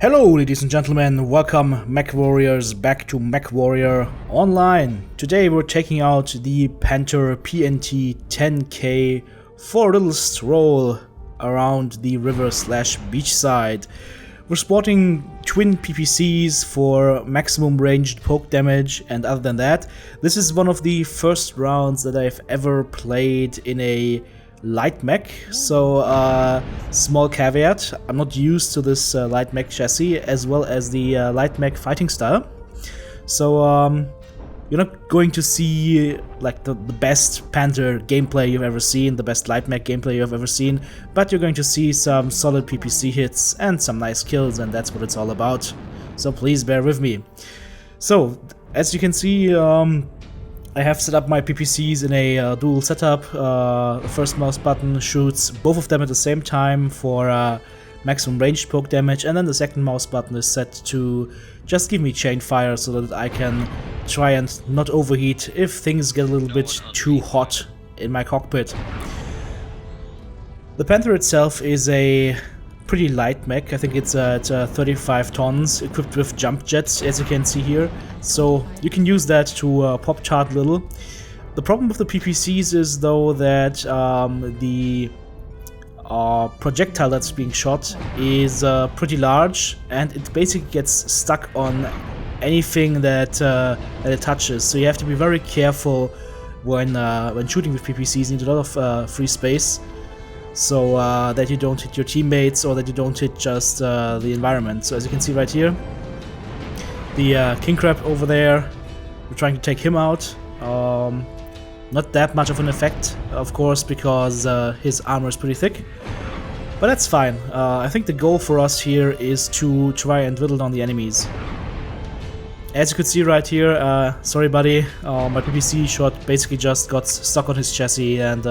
Hello ladies and gentlemen, welcome MechWarriors back to MechWarrior Online. Today we're taking out the Panther PNT 10K for a little stroll around the river/beachside. We're sporting twin PPCs for maximum ranged poke damage, and other than that, this is one of the first rounds that I've ever played in a light mech, so small caveat, I'm not used to this light mech chassis as well as the light mech fighting style, so you're not going to see like the best Panther gameplay you've ever seen, the best light mech gameplay you've ever seen, but you're going to see some solid PPC hits and some nice kills, and that's what it's all about, so please bear with me. So as you can see, I have set up my PPCs in a dual setup. The first mouse button shoots both of them at the same time for maximum ranged poke damage, and then the second mouse button is set to just give me chain fire so that I can try and not overheat if things get a little bit too hot in my cockpit. The Panther itself is a pretty light mech. I think it's at 35 tons, equipped with jump jets, as you can see here, so you can use that to pop chart a little. The problem with the PPCs is though that the projectile that's being shot is pretty large, and it basically gets stuck on anything that it touches, so you have to be very careful when shooting with PPCs. You need a lot of free space, so that you don't hit your teammates or that you don't hit just the environment. So as you can see right here, the king crab over there, we're trying to take him out. Not that much of an effect, of course, because his armor is pretty thick, but that's fine. I think the goal for us here is to try and whittle down the enemies. As you could see right here, sorry buddy, my PPC shot basically just got stuck on his chassis and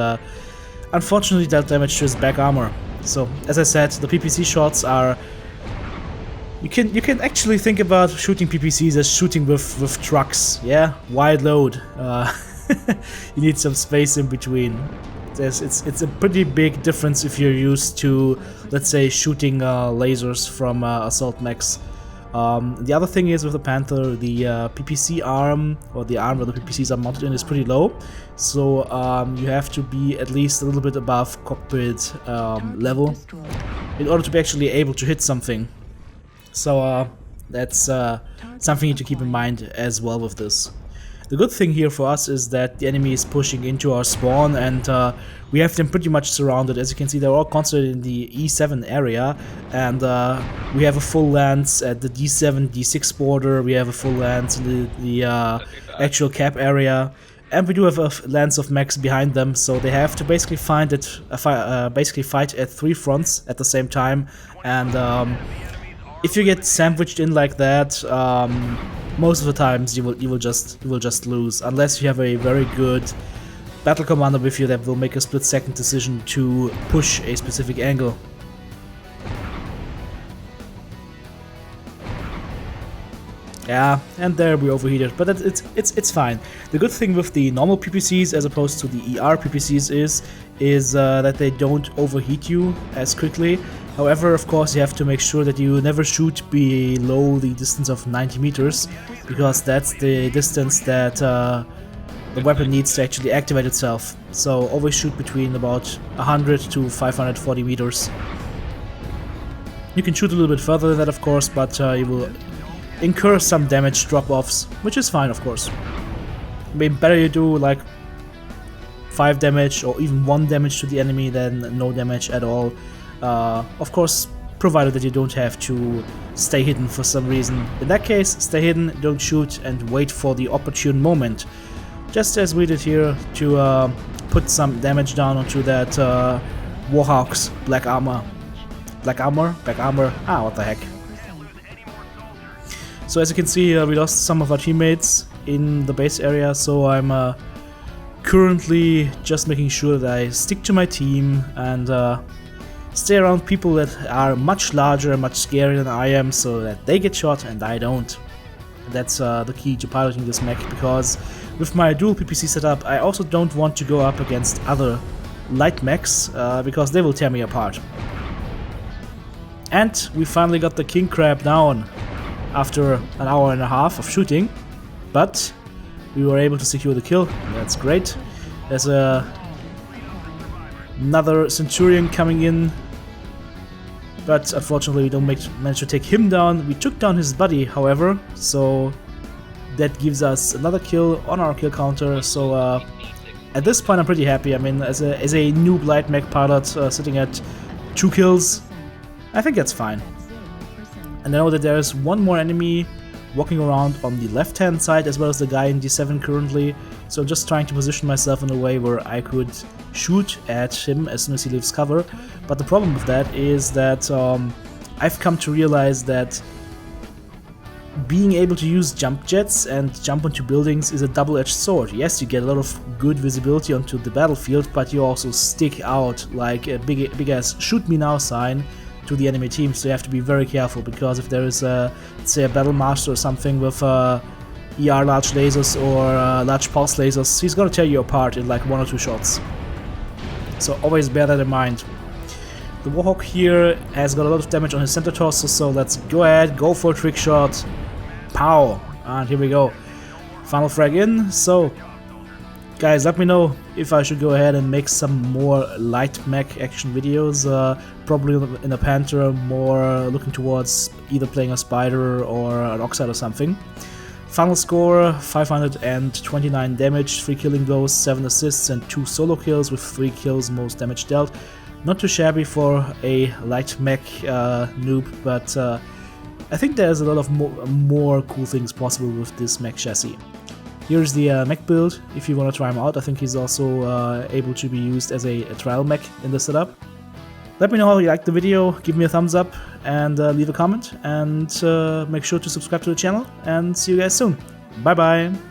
unfortunately dealt damage to his back armor. So as I said, the PPC shots are... You can actually think about shooting PPCs as shooting with trucks, yeah? Wide load. You need some space in between. It's a pretty big difference if you're used to, let's say, shooting lasers from assault mechs. The other thing is with the Panther, the PPC arm, or the arm where the PPCs are mounted in, is pretty low, so you have to be at least a little bit above cockpit level in order to be actually able to hit something. So that's something you need to keep in mind as well with this. The good thing here for us is that the enemy is pushing into our spawn, and we have them pretty much surrounded. As you can see, they're all concentrated in the E7 area, and we have a full lance at the D7, D6 border, we have a full lance in the actual cap area, and we do have a lance of mechs behind them, so they have to basically fight at three fronts at the same time, and if you get sandwiched in like that, most of the times you will just lose, unless you have a very good battle commander with you that will make a split-second decision to push a specific angle. Yeah, and there we overheated, but it's fine. The good thing with the normal PPCs as opposed to the ER PPCs is that they don't overheat you as quickly. However, of course, you have to make sure that you never shoot below the distance of 90 meters, because that's the distance that the weapon needs to actually activate itself. So always shoot between about 100 to 540 meters. You can shoot a little bit further than that, of course, but you will incur some damage drop-offs, which is fine, of course. I mean, better you do like 5 damage or even 1 damage to the enemy than no damage at all. Of course, provided that you don't have to stay hidden for some reason. In that case, stay hidden, don't shoot, and wait for the opportune moment. Just as we did here to put some damage down onto that Warhawk's black armor. Black armor? Back armor? Ah, what the heck. So as you can see, we lost some of our teammates in the base area, so I'm currently just making sure that I stick to my team and stay around people that are much larger and much scarier than I am, so that they get shot and I don't. That's the key to piloting this mech, because with my dual PPC setup I also don't want to go up against other light mechs, because they will tear me apart. And we finally got the king crab down after an hour and a half of shooting, but we were able to secure the kill. That's great. There's another centurion coming in, but unfortunately we don't manage to take him down. We took down his buddy, however, so that gives us another kill on our kill counter. So at this point I'm pretty happy. I mean, as a noob light mech pilot sitting at 2 kills, I think that's fine. And I know that there's one more enemy walking around on the left hand side, as well as the guy in D7 currently, so I'm just trying to position myself in a way where I could shoot at him as soon as he leaves cover. But the problem with that is that I've come to realize that being able to use jump jets and jump onto buildings is a double-edged sword. Yes, you get a lot of good visibility onto the battlefield, but you also stick out like a big ass shoot me now sign to the enemy team, so you have to be very careful, because if there is let's say a battle master or something with ER large lasers or large pulse lasers, he's gonna tear you apart in like 1 or 2 shots. So always bear that in mind. The Warhawk here has got a lot of damage on his center torso, so let's go ahead, go for a trick shot. Pow! And here we go. Final frag in. So guys, let me know if I should go ahead and make some more light mech action videos, probably in a Panther, more looking towards either playing a Spider or an Oxide or something. Final score, 529 damage, 3 killing blows, 7 assists and 2 solo kills with 3 kills most damage dealt. Not too shabby for a light mech noob, but I think there's a lot of more cool things possible with this mech chassis. Here's the mech build, if you want to try him out. I think he's also able to be used as a trial mech in the setup. Let me know how you liked the video, give me a thumbs up and leave a comment, and make sure to subscribe to the channel, and see you guys soon. Bye bye!